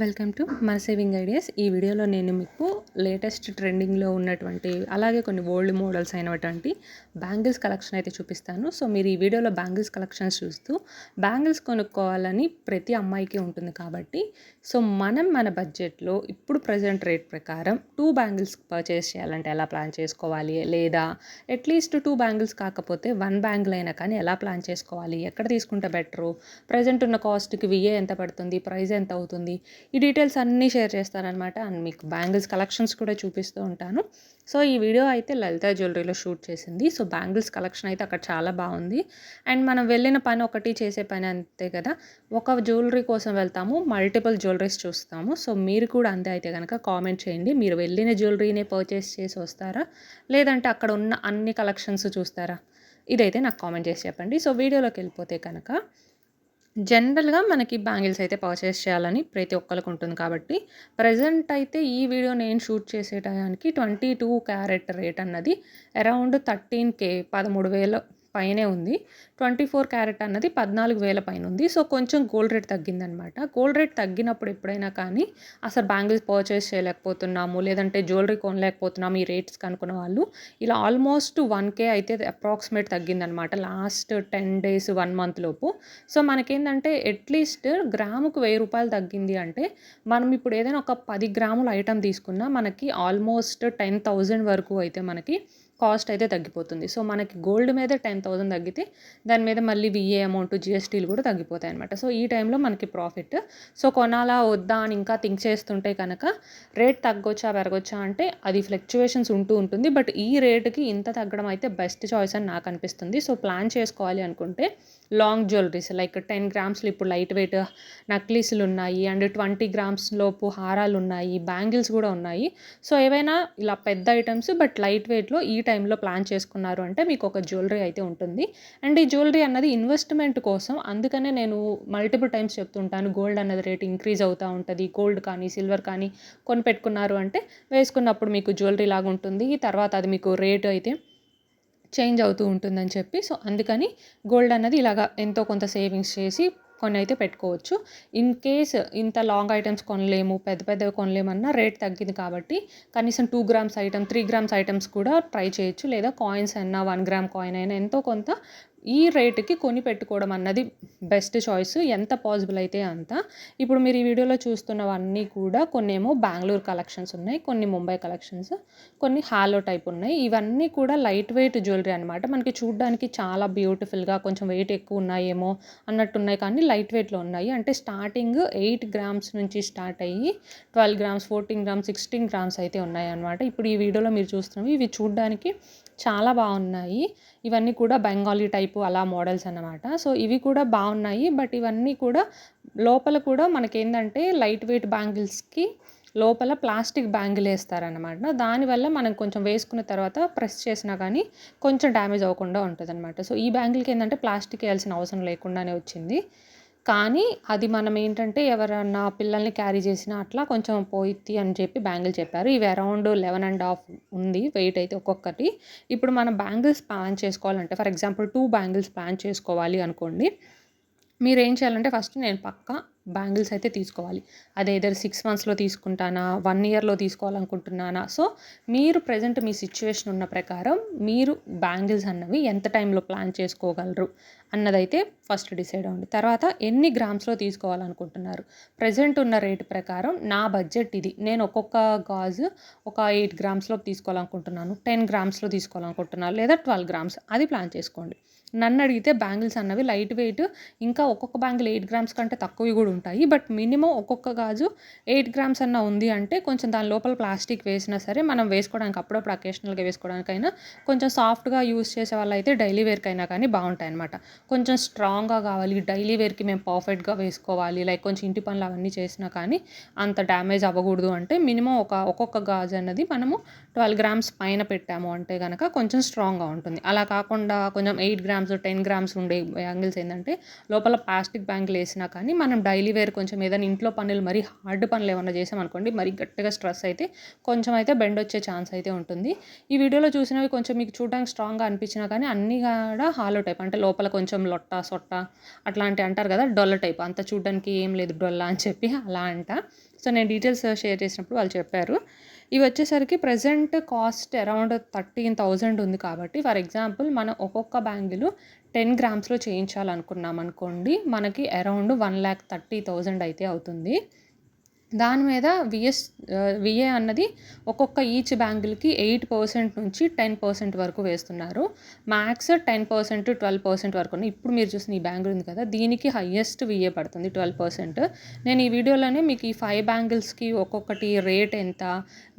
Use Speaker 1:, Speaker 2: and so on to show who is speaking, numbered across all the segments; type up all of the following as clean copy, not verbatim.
Speaker 1: Welcome to మన saving ideas. ఈ వీడియోలో నేను మీకు లేటెస్ట్ ట్రెండింగ్లో ఉన్నటువంటి అలాగే కొన్ని ఓల్డ్ మోడల్స్ అయినటువంటి బ్యాంగిల్స్ కలెక్షన్ అయితే చూపిస్తాను. సో మీరు ఈ వీడియోలో బ్యాంగిల్స్ కలెక్షన్స్ చూస్తూ బ్యాంగిల్స్ కొనుక్కోవాలని ప్రతి అమ్మాయికి ఉంటుంది కాబట్టి మన బడ్జెట్లో ఇప్పుడు ప్రజెంట్ రేట్ ప్రకారం 2 బ్యాంగిల్స్ పర్చేస్ చేయాలంటే ఎలా ప్లాన్ చేసుకోవాలి, లేదా అట్లీస్ట్ 2 బ్యాంగిల్స్ కాకపోతే 1 బ్యాంగిల్ అయినా కానీ ఎలా ప్లాన్ చేసుకోవాలి, ఎక్కడ తీసుకుంటే బెటరు, ప్రజెంట్ ఉన్న కాస్ట్కి విఏ ఎంత పడుతుంది, ప్రైస్ ఎంత అవుతుంది, ఈ డీటెయిల్స్ అన్నీ షేర్ చేస్తానన్నమాట. అండ్ మీకు బ్యాంగిల్స్ కలెక్షన్స్ కూడా చూపిస్తూ ఉంటాను. సో ఈ వీడియో అయితే లలిత జ్యువెలరీలో షూట్ చేసింది. సో బ్యాంగిల్స్ కలెక్షన్ అయితే అక్కడ చాలా బాగుంది. అండ్ మనం వెళ్ళిన పని ఒకటి, చేసే పని అంతే కదా, ఒక జ్యువెలరీ కోసం వెళ్తాము, మల్టిపుల్ జ్యువెలరీస్ చూస్తాము. సో మీరు కూడా అంతే అయితే కనుక కామెంట్ చేయండి. మీరు వెళ్ళిన జ్యువెలరీనే పర్చేస్ చేసి వస్తారా, లేదంటే అక్కడ ఉన్న అన్ని కలెక్షన్స్ చూస్తారా? ఇదైతే నాకు కామెంట్ చేసి చెప్పండి. సో వీడియోలోకి వెళ్ళిపోతే కనుక జనరల్గా మనకి బ్యాంగిల్స్ అయితే పర్చేస్ చేయాలని ప్రతి ఒక్కరికి ఉంటుంది కాబట్టి ప్రజెంట్ అయితే ఈ వీడియో నేను షూట్ చేసే టయానికి 22 క్యారెట్ రేట్ అన్నది అరౌండ్ 13K 13,000 పైనే ఉంది. 24 క్యారెట్ అన్నది 14,000 పైన ఉంది. సో కొంచెం గోల్డ్ రేట్ తగ్గిందనమాట. గోల్డ్ రేట్ తగ్గినప్పుడు ఎప్పుడైనా కానీ అసలు బ్యాంగిల్స్ పర్చేస్ చేయలేకపోతున్నాము, లేదంటే జ్యువెలరీ కొనలేకపోతున్నాము ఈ రేట్స్ కనుక్కున్న వాళ్ళు ఇలా ఆల్మోస్ట్ 1K అయితే అప్రాక్సిమేట్ తగ్గిందనమాట లాస్ట్ 10 days 1 month లోపు. సో మనకేంటంటే అట్లీస్ట్ గ్రాముకు 1000 రూపాయలు తగ్గింది అంటే మనం ఇప్పుడు ఏదైనా ఒక 10 గ్రాముల ఐటమ్ తీసుకున్నా మనకి ఆల్మోస్ట్ 10,000 వరకు అయితే మనకి కాస్ట్ అయితే తగ్గిపోతుంది. సో మనకి గోల్డ్ మీద 10,000 తగ్గితే దాని మీద మళ్ళీ విఏ అమౌంట్, జిఎస్టీలు కూడా తగ్గిపోతాయి అనమాట. సో ఈ టైంలో మనకి ప్రాఫిట్. సో కొనాలా వద్దా అని ఇంకా థింక్ చేస్తుంటే కనుక రేట్ తగ్గొచ్చా పెరగొచ్చా అంటే అది ఫ్లక్చువేషన్స్ ఉంటుంది. బట్ ఈ రేటుకి ఇంత తగ్గడం అయితే బెస్ట్ చాయిస్ అని నాకు అనిపిస్తుంది. సో ప్లాన్ చేసుకోవాలి అనుకుంటే లాంగ్ జ్యువెలరీస్ లైక్ 10 గ్రామ్స్లో ఇప్పుడు లైట్ వెయిట్ నక్లీసులు ఉన్నాయి, అండ్ 20 గ్రామ్స్ లోపు హారాలు ఉన్నాయి, బ్యాంగిల్స్ కూడా ఉన్నాయి. సో ఏవైనా ఇలా పెద్ద ఐటమ్స్ బట్ లైట్ వెయిట్లో ఈ టైంలో ప్లాన్ చేసుకున్నారు అంటే మీకు ఒక జ్యువెలరీ అయితే ఉంటుంది. అండ్ ఈ జ్యువెలరీ అన్నది ఇన్వెస్ట్మెంట్ కోసం, అందుకనే నేను మల్టిపుల్ టైమ్స్ చెప్తుంటాను గోల్డ్ అన్నది రేట్ ఇంక్రీజ్ అవుతూ ఉంటుంది. గోల్డ్ కానీ సిల్వర్ కానీ కొని పెట్టుకున్నారు అంటే వేసుకున్నప్పుడు మీకు జ్యువెలరీ లాగా ఉంటుంది, తర్వాత అది మీకు రేటు అయితే చేంజ్ అవుతూ ఉంటుందని చెప్పి. సో అందుకని గోల్డ్ అన్నది ఇలాగా ఎంతో కొంత సేవింగ్స్ చేసి కొన్ని అయితే పెట్టుకోవచ్చు. ఇన్ కేస్ ఇంత లాంగ్ ఐటమ్స్ కొనలేము, పెద్ద పెద్దవి కొనలేమన్నా రేట్ తగ్గింది కాబట్టి కనీసం 2 గ్రామ్స్ ఐటమ్, 3 గ్రామ్స్ ఐటమ్స్ కూడా ట్రై చేయొచ్చు. లేదా కాయిన్స్ అయినా 1 గ్రామ్ కాయిన్ అయినా ఎంతో కొంత ఈ రేటుకి కొని పెట్టుకోవడం అన్నది బెస్ట్ చాయిస్, ఎంత పాసిబుల్ అయితే అంత. ఇప్పుడు మీరు ఈ వీడియోలో చూస్తున్నవన్నీ కూడా కొన్నేమో బెంగళూరు కలెక్షన్స్ ఉన్నాయి, కొన్ని ముంబై కలెక్షన్స్, కొన్ని హాలో టైప్ ఉన్నాయి. ఇవన్నీ కూడా లైట్ వెయిట్ జ్యువెలరీ అనమాట. మనకి చూడడానికి చాలా బ్యూటిఫుల్గా కొంచెం వెయిట్ ఎక్కువ ఉన్నాయేమో అన్నట్టున్నాయి, కానీ లైట్ వెయిట్లో ఉన్నాయి. అంటే స్టార్టింగ్ 8 గ్రామ్స్ నుంచి స్టార్ట్ అయ్యి 12 గ్రామ్స్, 14 గ్రామ్స్, 16 గ్రామ్స్ అయితే ఉన్నాయి అనమాట. ఇప్పుడు ఈ వీడియోలో మీరు చూస్తున్నవి ఇవి చూడడానికి చాలా బాగున్నాయి. ఇవన్నీ కూడా బెంగాలీ టైపు అలా మోడల్స్ అన్నమాట. సో ఇవి కూడా బాగున్నాయి. బట్ ఇవన్నీ కూడా లోపల కూడా మనకేంటంటే లైట్ వెయిట్ బ్యాంగిల్స్కి లోపల ప్లాస్టిక్ బ్యాంగిల్ వేస్తారనమాట. దానివల్ల మనం కొంచెం వేసుకున్న తర్వాత ప్రెస్ చేసినా కానీ కొంచెం డ్యామేజ్ అవ్వకుండా ఉంటుంది అనమాట. సో ఈ బ్యాంగిల్కి ఏంటంటే ప్లాస్టిక్ వేయాల్సిన అవసరం లేకుండానే వచ్చింది. కానీ అది మనం ఏంటంటే ఎవరన్నా పిల్లల్ని క్యారీ చేసినా అట్లా కొంచెం పోయిద్ది అని చెప్పి బ్యాంగిల్ చెప్పారు. ఇవి అరౌండ్ 11.5 ఉంది వెయిట్ అయితే ఒక్కొక్కటి. ఇప్పుడు మనం బ్యాంగిల్స్ ప్లాన్ చేసుకోవాలంటే ఫర్ ఎగ్జాంపుల్ 2 బ్యాంగిల్స్ ప్లాన్ చేసుకోవాలి అనుకోండి. మీరేం చేయాలంటే ఫస్ట్ నేను పక్కా బ్యాంగిల్స్ అయితే తీసుకోవాలి. అది ఎదర్ 6 monthsలో తీసుకుంటానా, 1 yearలో తీసుకోవాలనుకుంటున్నానా. సో మీరు ప్రజెంట్ మీ సిచ్యువేషన్ ఉన్న ప్రకారం మీరు బ్యాంగిల్స్ అన్నవి ఎంత టైంలో ప్లాన్ చేసుకోగలరు అన్నదైతే ఫస్ట్ డిసైడ్ అవ్వండి. తర్వాత ఎన్ని గ్రామ్స్లో తీసుకోవాలనుకుంటున్నారు. ప్రజెంట్ ఉన్న రేటు ప్రకారం నా బడ్జెట్ ఇది, నేను ఒక్కొక్క గాజు ఒక 8 గ్రామ్స్లో తీసుకోవాలనుకుంటున్నాను, 10 గ్రామ్స్లో తీసుకోవాలనుకుంటున్నాను, లేదా 12 గ్రామ్స్, అది ప్లాన్ చేసుకోండి. నన్ను అడిగితే బ్యాంగిల్స్ అన్నవి లైట్ వెయిట్, ఇంకా ఒక్కొక్క బ్యాంగిల్ 8 గ్రామ్స్ కంటే తక్కువవి కూడా ఉంటాయి. బట్ మినిమం ఒక్కొక్క గాజు 8 గ్రామ్స్ అన్న ఉంది అంటే కొంచెం దాని లోపల ప్లాస్టిక్ వేసినా సరే మనం వేసుకోవడానికి అప్పుడప్పుడు అకేషనల్గా వేసుకోవడానికైనా కొంచెం సాఫ్ట్గా యూస్ చేసే వాళ్ళు అయితే డైలీ వేర్కి అయినా కానీ బాగుంటాయి అనమాట. కొంచెం స్ట్రాంగ్గా కావాలి, డైలీ వేర్కి మేము పర్ఫెక్ట్గా వేసుకోవాలి, లైక్ కొంచెం ఇంటి పనులు అవన్నీ చేసినా కానీ అంత డ్యామేజ్ అవ్వకూడదు అంటే మినిమం ఒక్కొక్క గాజు అన్నది మనము 12 గ్రామ్స్ పైన పెట్టాము అంటే కనుక కొంచెం స్ట్రాంగ్గా ఉంటుంది. అలా కాకుండా కొంచెం 8 గ్రామ్స్ గ్రామ్స్ 10 గ్రామ్స్ ఉండే బ్యాంగిల్స్ ఏంటంటే లోపల ప్లాస్టిక్ బ్యాంగిల్ వేసినా కానీ మనం డైలీ వేర్ కొంచెం ఏదైనా ఇంట్లో పనులు మరీ హార్డ్ పనులు ఏమన్నా చేసామనుకోండి, మరీ గట్టిగా స్ట్రెస్ అయితే కొంచెం అయితే బెండ్ వచ్చే ఛాన్స్ అయితే ఉంటుంది. ఈ వీడియోలో చూసినవి కొంచెం మీకు చూడడానికి స్ట్రాంగ్గా అనిపించినా కానీ అన్నీ కూడా హాలో టైప్, అంటే లోపల కొంచెం లొట్ట సొట్ట అట్లాంటి అంటారు కదా, డొల్ల టైప్, అంత చూడడానికి ఏం లేదు డొల్ల అని చెప్పి అలా అంట. సో నేను డీటెయిల్స్ షేర్ చేసినప్పుడు వాళ్ళు చెప్పారు. ఇవి వచ్చేసరికి ప్రెజెంట్ కాస్ట్ అరౌండ్ 13,000 ఉంది. కాబట్టి ఫర్ ఎగ్జాంపుల్ మనం ఒక్కొక్క బ్యాంగిల్ 10 గ్రామ్స్లో చేయించాలనుకున్నాం అనుకోండి, మనకి అరౌండ్ 1,30,000 అయితే అవుతుంది. దాని మీద విఏ అన్నది ఒక్కొక్క ఈచ్ బ్యాంగిల్కి 8% నుంచి 10% వరకు వేస్తున్నారు. మ్యాక్స్ 10%, 12% వరకు. ఇప్పుడు మీరు చూసిన ఈ బ్యాంగిల్ ఉంది కదా, దీనికి హయ్యెస్ట్ విఏ పడుతుంది 12%. నేను ఈ వీడియోలోనే మీకు ఈ 5 బ్యాంగిల్స్కి ఒక్కొక్కటి రేట్ ఎంత,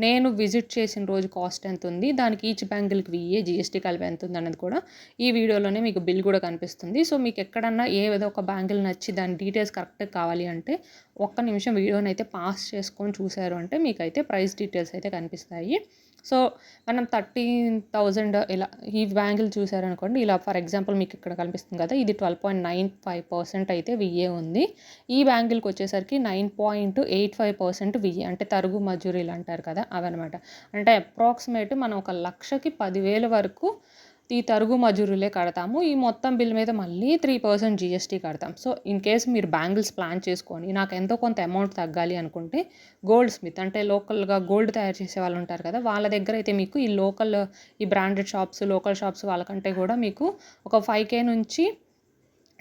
Speaker 1: నేను విజిట్ చేసిన రోజు కాస్ట్ ఎంత ఉంది, దానికి ఈచ్ బ్యాంగిల్కి విఏ జిఎస్టీ కలిపి ఎంత ఉంది అన్నది కూడా ఈ వీడియోలోనే మీకు బిల్ కూడా కనిపిస్తుంది. సో మీకు ఎక్కడన్నా ఏదో ఒక బ్యాంగిల్ నచ్చి దాని డీటెయిల్స్ కరెక్ట్గా కావాలి అంటే ఒక్క నిమిషం వీడియోని అయితే పాస్ చేసుకొని చూసారు అంటే మీకైతే ప్రైస్ డీటెయిల్స్ అయితే కనిపిస్తాయి. సో మనం 13,000 ఇలా ఈ బ్యాంగిల్ చూసారనుకోండి, ఇలా ఫర్ ఎగ్జాంపుల్ మీకు ఇక్కడ కనిపిస్తుంది కదా, ఇది 12.95% అయితే విఏ ఉంది. ఈ బ్యాంగిల్కి వచ్చేసరికి 9.85% విఏ, అంటే తరుగు మజూరీలు అంటారు కదా అవన్నమాట. అంటే అప్రాక్సిమేట్ మనం 1,00,000కి 10,000 వరకు ఈ తరుగు మజూరులే కడతాము. ఈ మొత్తం బిల్ మీద మళ్ళీ 3% జీఎస్టీ కడతాం. సో ఇన్ కేస్ మీరు బ్యాంగిల్స్ ప్లాన్ చేసుకొని నాకు ఎంతో కొంత అమౌంట్ తగ్గాలి అనుకుంటే గోల్డ్ స్మిత్, అంటే లోకల్గా గోల్డ్ తయారు చేసే వాళ్ళు ఉంటారు కదా, వాళ్ళ దగ్గర అయితే మీకు ఈ లోకల్ ఈ బ్రాండెడ్ షాప్స్, లోకల్ షాప్స్ వాళ్ళకంటే కూడా మీకు ఒక 5K నుంచి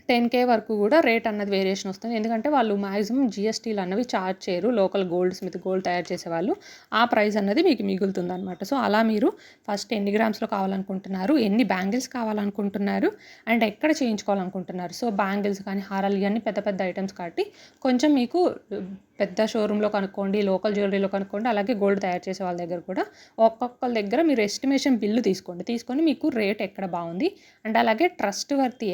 Speaker 1: 10K వరకు కూడా రేట్ అన్నది వేరియేషన్ వస్తుంది. ఎందుకంటే వాళ్ళు మ్యాక్సిమం జీఎస్టీలు అన్నవి ఛార్జ్ చేయరు. లోకల్ గోల్డ్ స్మిత్, గోల్డ్ తయారు చేసేవాళ్ళు ఆ ప్రైస్ అన్నది మీకు మిగులుతుంది అనమాట. సో అలా మీరు ఫస్ట్ ఎన్ని గ్రామ్స్లో కావాలనుకుంటున్నారు, ఎన్ని బ్యాంగిల్స్ కావాలనుకుంటున్నారు, అండ్ ఎక్కడ చేయించుకోవాలనుకుంటున్నారు. సో బ్యాంగిల్స్ కానీ హారాలు ఇవన్నీ పెద్ద పెద్ద ఐటమ్స్ కాబట్టి కొంచెం మీకు పెద్ద షోరూంలో కనుక్కోండి, లోకల్ జ్యువెలరీలో కనుక్కోండి, అలాగే గోల్డ్ తయారు చేసే వాళ్ళ దగ్గర కూడా ఒక్కొక్కరి దగ్గర మీరు ఎస్టిమేషన్ బిల్లు తీసుకొని మీకు రేట్ ఎక్కడ బాగుంది అండ్ అలాగే ట్రస్ట్ వర్తి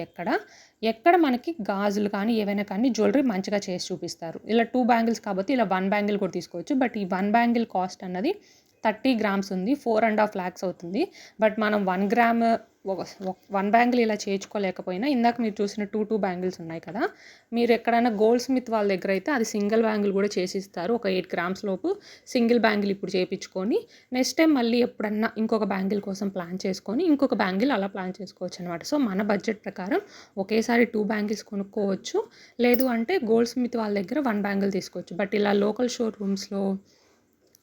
Speaker 1: ఎక్కడ మనకి గాజులు కానీ ఏవైనా కానీ జ్యువెలరీ మంచిగా చేసి చూపిస్తారు. ఇలా 2 బ్యాంగిల్స్ కాబట్టి ఇలా 1 బ్యాంగిల్ కూడా తీసుకోవచ్చు. బట్ ఈ 1 బ్యాంగిల్ కాస్ట్ అన్నది 30 గ్రామ్స్ ఉంది, 4.5 lakhs అవుతుంది. బట్ మనం 1 గ్రామ్ 1 బ్యాంగిల్ ఇలా చేయించుకోలేకపోయినా ఇందాక మీరు చూసిన 2 బ్యాంగిల్స్ ఉన్నాయి కదా, మీరు ఎక్కడైనా గోల్డ్ స్మిత్ వాళ్ళ దగ్గర అయితే అది సింగిల్ బ్యాంగిల్ కూడా చేసిస్తారు. ఒక 8 గ్రామ్స్ లోపు సింగిల్ బ్యాంగిల్ ఇప్పుడు చేయించుకొని నెక్స్ట్ టైం మళ్ళీ ఎప్పుడన్నా ఇంకొక బ్యాంగిల్ కోసం ప్లాన్ చేసుకొని ఇంకొక బ్యాంగిల్ అలా ప్లాన్ చేసుకోవచ్చు అనమాట. సో మన బడ్జెట్ ప్రకారం ఒకేసారి 2 బ్యాంగిల్స్ కొనుక్కోవచ్చు, లేదు అంటే గోల్డ్ స్మిత్ వాళ్ళ దగ్గర 1 బ్యాంగిల్ తీసుకోవచ్చు. బట్ ఇలా లోకల్ షోరూమ్స్లో,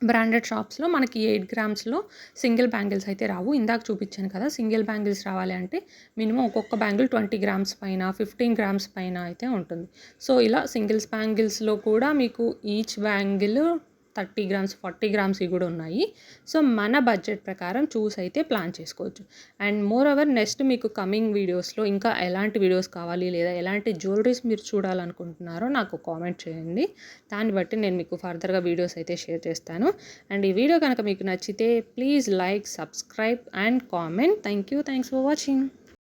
Speaker 1: బ్రాండెడ్ షాప్స్లో మనకి 8 గ్రామ్స్లో సింగిల్ బ్యాంగిల్స్ అయితే రావు. ఇందాక చూపించాను కదా, సింగిల్ బ్యాంగిల్స్ రావాలి అంటే మినిమం ఒక్కొక్క బ్యాంగిల్ 20 గ్రామ్స్ పైన, 15 గ్రామ్స్ పైన అయితే ఉంటుంది. సో ఇలా సింగిల్స్ బ్యాంగిల్స్లో కూడా మీకు ఈచ్ బ్యాంగిల్ 30 గ్రామ్స్, 40 గ్రామ్స్ కూడా ఉన్నాయి. సో మన బడ్జెట్ ప్రకారం చూసి అయితే ప్లాన్ చేసుకోవచ్చు. అండ్ మోర్ ఓవర్ నెక్స్ట్ మీకు కమింగ్ వీడియోస్లో ఇంకా ఎలాంటి వీడియోస్ కావాలి, లేదా ఎలాంటి జ్యువెలరీస్ మీరు చూడాలనుకుంటున్నారో నాకు కామెంట్ చేయండి. దాన్ని బట్టి నేను మీకు ఫర్దర్గా వీడియోస్ అయితే షేర్ చేస్తాను. అండ్ ఈ వీడియో కనుక మీకు నచ్చితే please like, subscribe and comment. Thanks for watching.